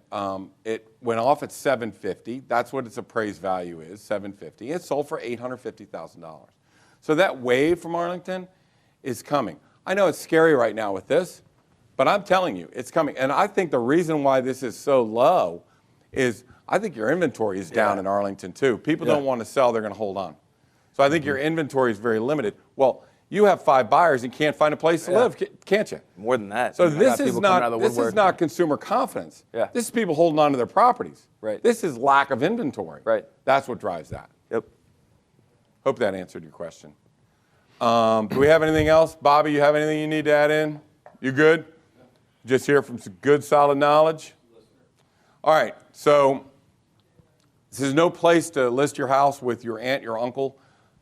it went off at $750,000. That's what its appraised value is, $750,000. It sold for $850,000. So that wave from Arlington is coming. I know it's scary right now with this, but I'm telling you, it's coming. And I think the reason why this is so low is I think your inventory is down in Arlington too. People don't want to sell, they're going to hold on. So I think your inventory is very limited. Well, you have 5 buyers and can't find a place to live, can't you? More than that. So this is not consumer confidence. Yeah. This is people holding on to their properties. Right. This is lack of inventory. Right. That's what drives that. Yep. Hope that answered your question. Do we have anything else? Bobby, you have anything you need to add in? You good? Just hear from some good, solid knowledge? All right, so this is no place to list your house with your aunt, your uncle,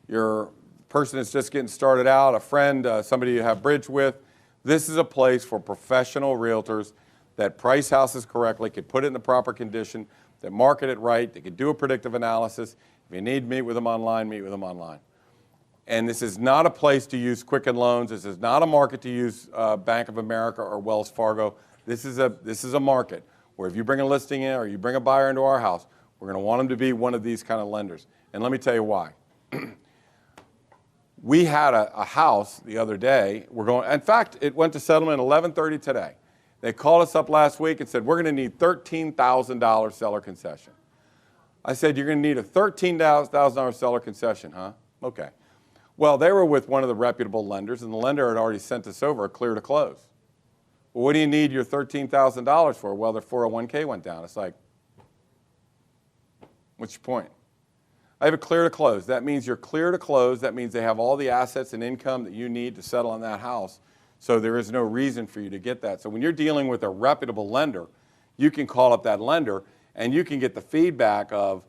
your person that's just getting started out, a friend, somebody you have bridge with. This is a place for professional realtors that price houses correctly, could put it in the proper condition, that market it right, they could do a predictive analysis. If you need, meet with them online, meet with them online. And this is not a place to use Quicken Loans. This is not a market to use Bank of America or Wells Fargo. This is a market where if you bring a listing in or you bring a buyer into our house, we're going to want them to be one of these kind of lenders. And let me tell you why. We had a house the other day. In fact, it went to settlement at 11:30 today. They called us up last week and said, we're going to need $13,000 seller concession. I said, you're going to need a $13,000 seller concession, huh? Okay. Well, they were with one of the reputable lenders, and the lender had already sent us over a clear to close. Well, what do you need your $13,000 for? Well, their 401k went down. It's like, what's your point? I have a clear to close. That means you're clear to close. That means they have all the assets and income that you need to settle on that house. So there is no reason for you to get that. So when you're dealing with a reputable lender, you can call up that lender and you can get the feedback of,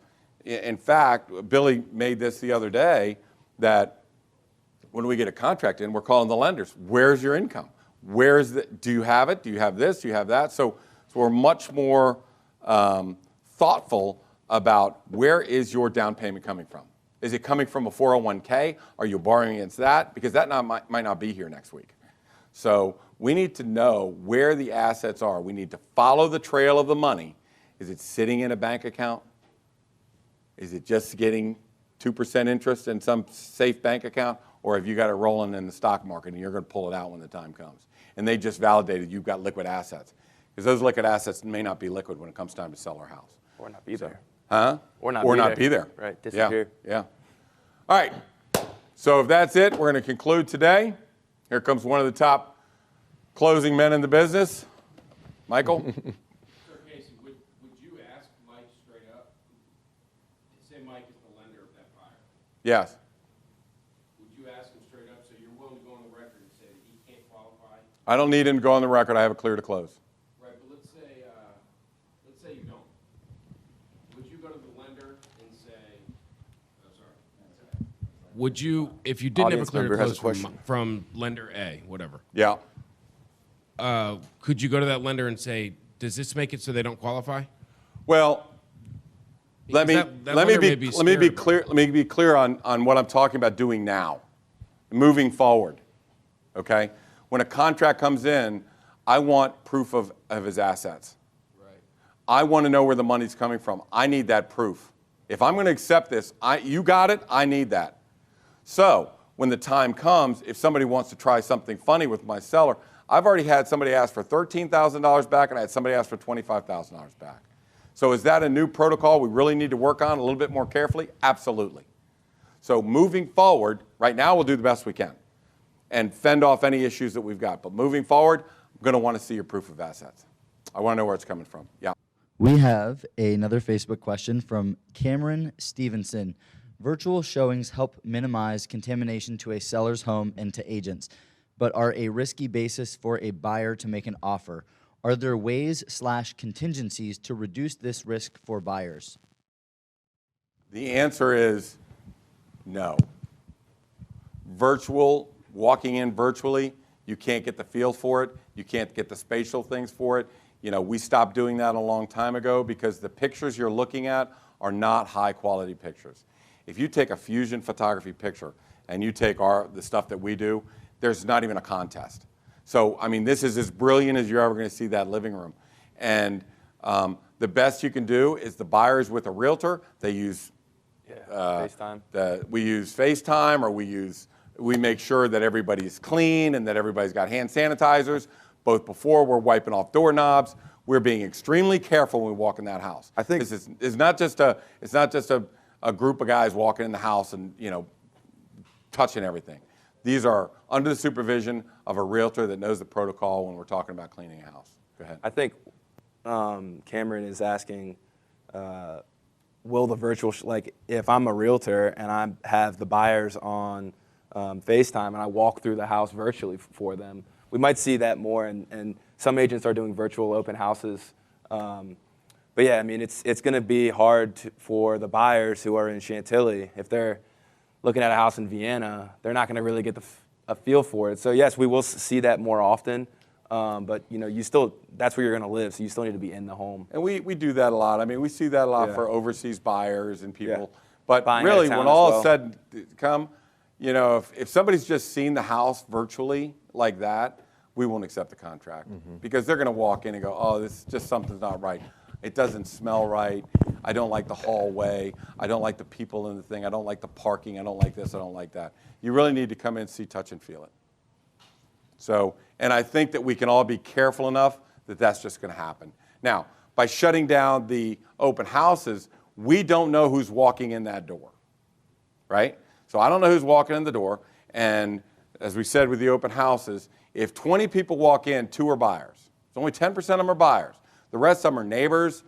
in fact, Billy made this the other day, that when we get a contract in, we're calling the lenders. Where's your income? Do you have it? Do you have this? Do you have that? So we're much more thoughtful about where is your down payment coming from. Is it coming from a 401k? Are you borrowing against that? Because that might not be here next week. So we need to know where the assets are. We need to follow the trail of the money. Is it sitting in a bank account? Is it just getting 2% interest in some safe bank account? Or have you got it rolling in the stock market and you're going to pull it out when the time comes? And they just validated you've got liquid assets. Because those liquid assets may not be liquid when it comes time to sell our house. Or not be there. Huh? Or not be there. Right, disappear. Yeah. All right. So if that's it, we're going to conclude today. Here comes one of the top closing men in the business, Michael. Sir Casey, would you ask Mike straight up? Say Mike is the lender of that buyer. Yes. Would you ask him straight up, so you're willing to go on the record and say that I don't need him to go on the record. I have it clear to close. Right, but let's say you don't. Would you go to the lender and say, oh, sorry. Would you, if you didn't have a Audience clear to member has a close question. from lender A, whatever, Yeah. could you go to that lender and say, does this make it so they don't qualify? Well, let me That lender may be scared about it. Let me be clear on what I'm talking about doing now, moving forward. Okay, when a contract comes in, I want proof of his assets. Right. I want to know where the money's coming from. I need that proof. If I'm going to accept this, you got it. I need that. So when the time comes, if somebody wants to try something funny with my seller, I've already had somebody ask for $13,000 back, and I had somebody ask for $25,000 back. So is that a new protocol we really need to work on a little bit more carefully? Absolutely. So moving forward, right now we'll do the best we can and fend off any issues that we've got. But moving forward, I'm going to want to see your proof of assets. I want to know where it's coming from. Yeah. We have another Facebook question from Cameron Stevenson. Virtual showings help minimize contamination to a seller's home and to agents, but are a risky basis for a buyer to make an offer. Are there ways/contingencies to reduce this risk for buyers? The answer is no. Walking in virtually, you can't get the feel for it. You can't get the spatial things for it. You know, we stopped doing that a long time ago because the pictures you're looking at are not high quality pictures. If you take a fusion photography picture and you take the stuff that we do, there's not even a contest. So, I mean, this is as brilliant as you're ever going to see that living room. And the best you can do is the buyers with a realtor, they use FaceTime. we use FaceTime, or we make sure that everybody's clean and that everybody's got hand sanitizers. Both before we're wiping off doorknobs, we're being extremely careful when we walk in that house. I think this is not just a group of guys walking in the house and touching everything. These are under the supervision of a realtor that knows the protocol when we're talking about cleaning a house. Go ahead. I think Cameron is asking, will the virtual, like if I'm a realtor and I have the buyers on FaceTime and I walk through the house virtually for them, we might see that more, and some agents are doing virtual open houses. But yeah, I mean, it's going to be hard for the buyers who are in Chantilly. If they're looking at a house in Vienna, they're not going to really get a feel for it. So yes, we will see that more often. But that's where you're going to live, so you still need to be in the home. And we do that a lot. I mean, we see that a lot for overseas buyers and people. Yeah. But Buying really, out of when town all as is said and come, if somebody's just seen the house virtually like that, we won't accept the contract because they're going to walk in and go, oh, this just something's not right. It doesn't smell right. I don't like the hallway. I don't like the people in the thing. I don't like the parking. I don't like this. I don't like that. You really need to come in, see, touch, and feel it. So, and I think that we can all be careful enough that that's just going to happen. Now, by shutting down the open houses, we don't know who's walking in that door, right? So I don't know who's walking in the door. And as we said with the open houses, if 20 people walk in, 2 are buyers. So only 10% of them are buyers. The rest of them are neighbors,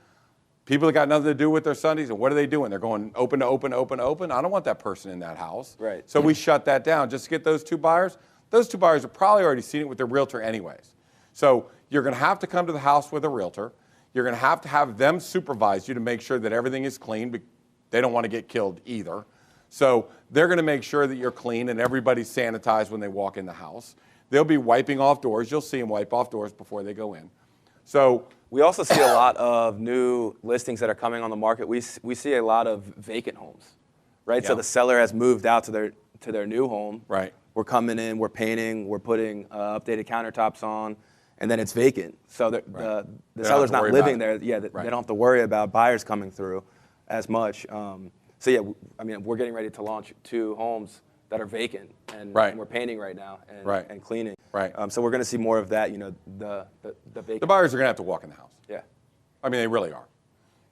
people that got nothing to do with their Sundays. And what are they doing? They're going open to open, open to open. I don't want that person in that house. Right. So we shut that down just to get those 2 buyers. Those 2 buyers have probably already seen it with their realtor anyways. So you're going to have to come to the house with a realtor. You're going to have them supervise you to make sure that everything is clean. But they don't want to get killed either. So they're going to make sure that you're clean and everybody's sanitized when they walk in the house. They'll be wiping off doors. You'll see them wipe off doors before they go in. So we also see a lot of new listings that are coming on the market. We see a lot of vacant homes, right? Yeah. So the seller has moved out to their new home. Right. We're coming in, we're painting, we're putting updated countertops on, and then it's vacant. So the seller's not living there. Yeah, they don't have to worry about buyers coming through as much. So yeah, I mean, we're getting ready to launch 2 homes that are vacant, and we're painting right now and cleaning. Right. So we're going to see more of that. The vacant. the buyers are going to have to walk in the house. Yeah. I mean, they really are.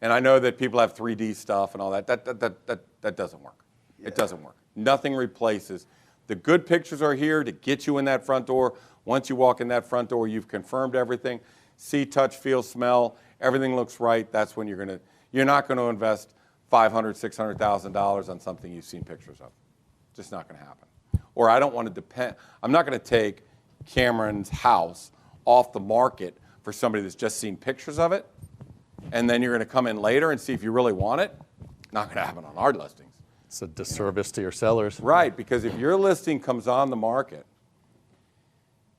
And I know that people have 3D stuff and all that. That doesn't work. Yeah. It doesn't work. Nothing replaces. The good pictures are here to get you in that front door. Once you walk in that front door, you've confirmed everything. See, touch, feel, smell. Everything looks right. That's when you're not going to invest $500,000, $600,000 on something you've seen pictures of. Just not going to happen. Or I don't want to depend. I'm not going to take Cameron's house off the market for somebody that's just seen pictures of it, and then you're going to come in later and see if you really want it. Not going to happen on our listings. It's a disservice to your sellers. Right, because if your listing comes on the market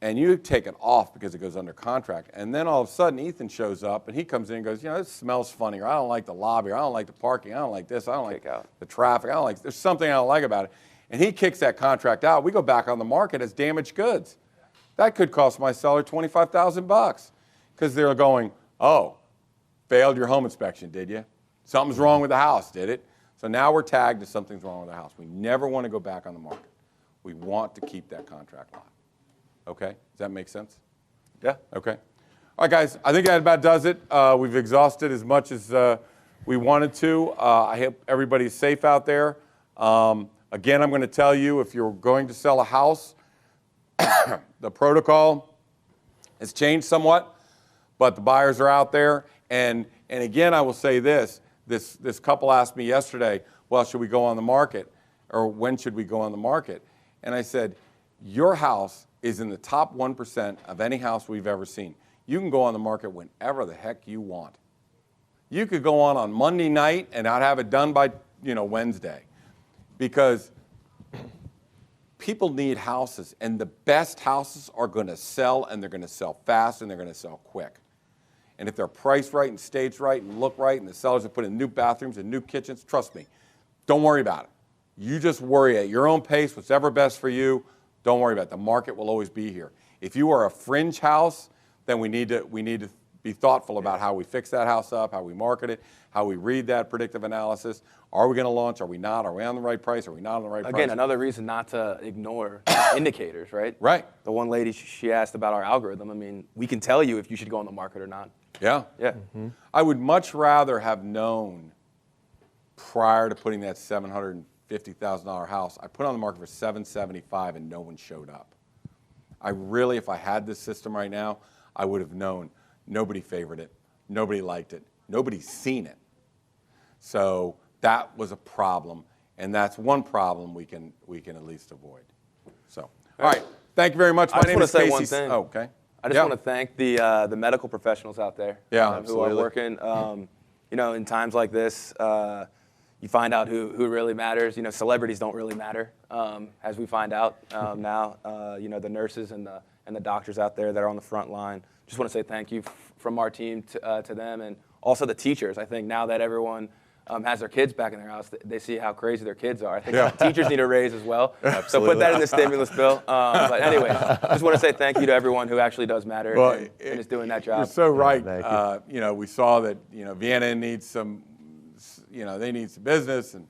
and you take it off because it goes under contract, and then all of a sudden Ethan shows up and he comes in and goes, this smells funny, or I don't like the lobby, or I don't like the parking, I don't like this, I don't like the traffic, I don't like, there's something I don't like about it. And he kicks that contract out, we go back on the market as damaged goods. That could cost my seller $25,000 because they're going, oh, failed your home inspection, did you? Something's wrong with the house, did it? So now we're tagged as something's wrong with the house. We never want to go back on the market. We want to keep that contract live. Okay? Does that make sense? Yeah. Okay. All right, guys. I think that about does it. We've exhausted as much as we wanted to. I hope everybody's safe out there. Again, I'm going to tell you, if you're going to sell a house, the protocol has changed somewhat, but the buyers are out there. And again, I will say this. This couple asked me yesterday, well, should we go on the market? Or when should we go on the market? And I said, your house is in the top 1% of any house we've ever seen. You can go on the market whenever the heck you want. You could go on Monday night and not have it done by Wednesday. Because people need houses, and the best houses are going to sell, and they're going to sell fast, and they're going to sell quick. And if they're priced right and staged right and look right, and the sellers have put in new bathrooms and new kitchens, trust me, don't worry about it. You just worry at your own pace, whatever best for you. Don't worry about it. The market will always be here. If you are a fringe house, then we need to be thoughtful about how we fix that house up, how we market it, how we read that predictive analysis. Are we going to launch? Are we not? Are we on the right price? Are we not on the right price? Again, another reason not to ignore indicators, right? Right. The one lady, she asked about our algorithm. I mean, we can tell you if you should go on the market or not. Yeah. Yeah. Mm-hmm. I would much rather have known prior to putting that $750,000 house. I put it on the market for $775,000 and no one showed up. I really, if I had this system right now, I would have known nobody favored it, nobody liked it, nobody's seen it. So that was a problem, and that's one problem we can at least avoid. So, all right. Thank you very much. My name is Casey. One thing. Oh, okay. I just want to thank the medical professionals out there who are working. In times like this, you find out who really matters. Celebrities don't really matter, as we find out now. The nurses and the doctors out there that are on the front line. Just want to say thank you from our team to them, and also the teachers. I think now that everyone has their kids back in their house, they see how crazy their kids are. I think teachers need a raise as well. Absolutely. So put that in the stimulus bill. But anyway, just want to say thank you to everyone who actually does matter and is doing that job. You're so right. We saw that Vienna needs some, they need some business, and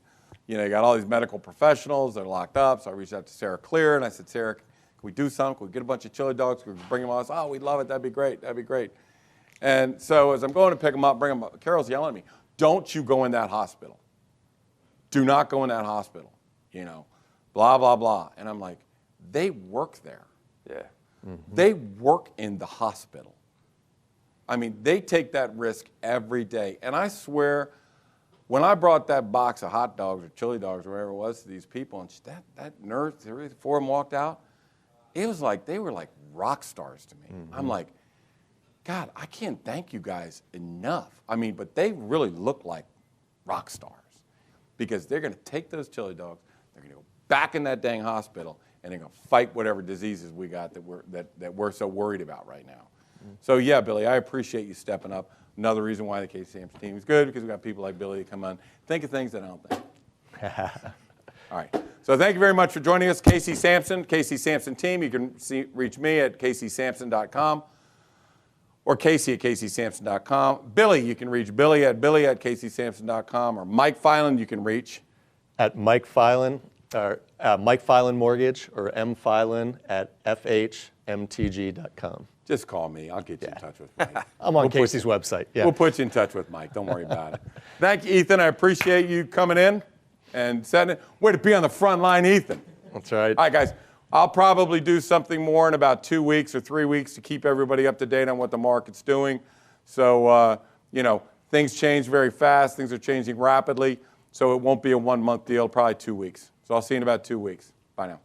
you got all these medical professionals that are locked up. So I reached out to Sarah Clear and I said, Sarah, can we do something? Can we get a bunch of chili dogs? Can we bring them on? Oh, we'd love it. That'd be great. That'd be great. And so as I'm going to pick them up, bring them up, Carol's yelling at me. Don't you go in that hospital. Do not go in that hospital. Blah, blah, blah. And I'm like, they work there. Yeah. Mm-hmm. They work in the hospital. I mean, they take that risk every day. And I swear, when I brought that box of hot dogs or chili dogs or whatever it was to these people, and that nurse, four of them walked out, it was like they were like rock stars to me. Mm-hmm. I'm like, God, I can't thank you guys enough. I mean, but they really look like rock stars because they're going to take those chili dogs, they're going to go back in that dang hospital, and they're going to fight whatever diseases we got that we're so worried about right now. Mm-hmm. So yeah, Billy, I appreciate you stepping up. Another reason why the Casey Samson team is good because we got people like Billy to come on, think of things that I don't think. All right. So thank you very much for joining us, Casey Samson Team. You can reach me at CaseySamson.com. or Casey at CaseySamson.com. Billy, you can reach Billy at CaseySamson.com, or Mike Filan, you can reach at Mike Filan, or Mike Filan Mortgage, or mfilan at FHMTG.com. Just call me. I'll get you in touch with Mike. I'm on Casey's website. Yeah. We'll put you in touch with Mike. Don't worry about it. Thank you, Ethan. I appreciate you coming in and setting it. Way to be on the front line, Ethan. That's right. All right, guys. I'll probably do something more in about 2 weeks or 3 weeks to keep everybody up to date on what the market's doing. So, things change very fast. Things are changing rapidly. So it won't be a 1 month deal, probably 2 weeks. So I'll see you in about 2 weeks. Bye now.